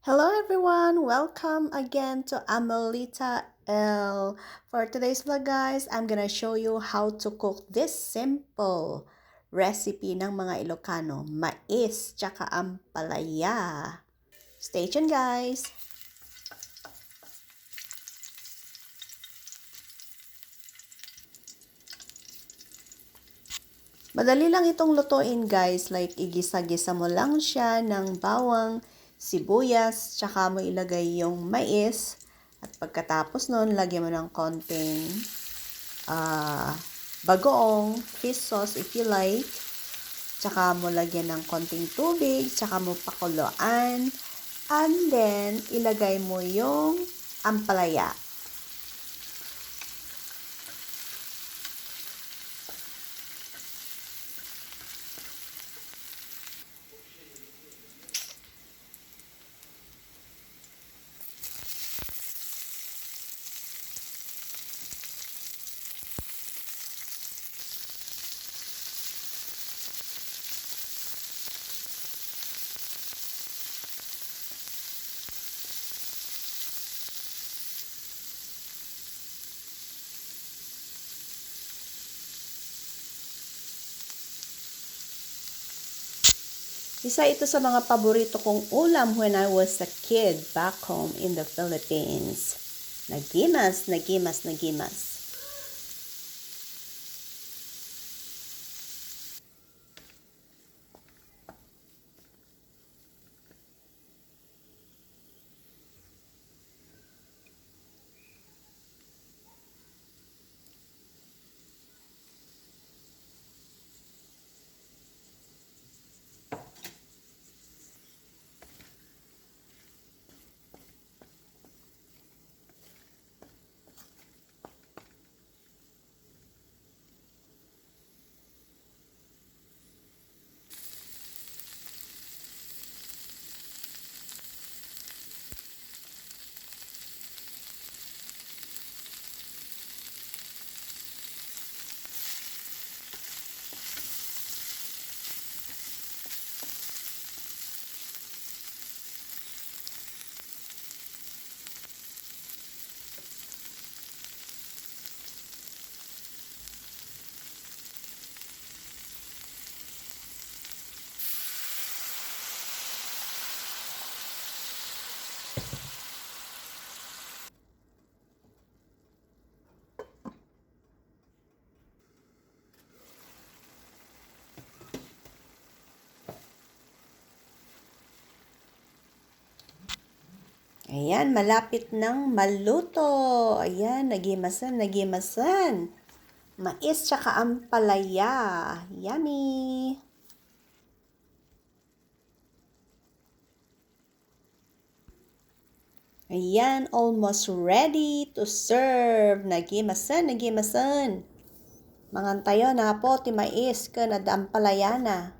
Hello everyone! Welcome again to Amelita L. For today's vlog guys, I'm gonna show you how to cook this simple recipe ng mga Ilocano, mais tsaka ampalaya. Stay tuned guys! Madali lang itong lutuin guys, like igisa-gisa mo lang siya ng bawang, sibuyas, tsaka mo ilagay yung mais. At pagkatapos nun, lagyan mo ng konting bagoong, fish sauce if you like. Tsaka mo lagyan ng konting tubig, tsaka mo pakuluan. And then, ilagay mo yung ampalaya. Isa ito sa mga paborito kong ulam when I was a kid back home in the Philippines. Nagimas, nagimas, nagimas. Ayan, malapit nang maluto. Ayan, nagimasan, nagimasan. Mais tsaka ampalaya. Yummy! Ayan, almost ready to serve. Nagimasan, nagimasan. Mangantayo na po, ti mais ka na ampalaya na.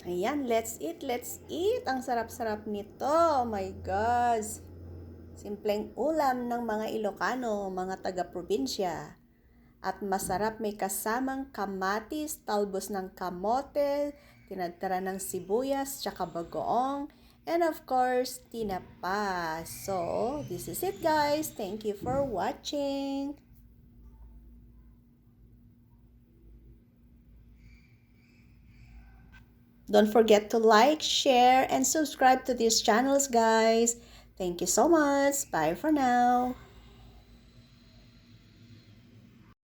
Ayan, let's eat, let's eat. Ang sarap-sarap nito. Oh my gosh. Simpleng ulam ng mga Ilocano, mga taga-probinsya. At masarap, may kasamang kamatis, talbos ng kamote, tinadtara ng sibuyas, tsaka bagoong, and of course, tinapa. So, this is it guys. Thank you for watching. Don't forget to like, share, and subscribe to these channels, guys. Thank you so much. Bye for now.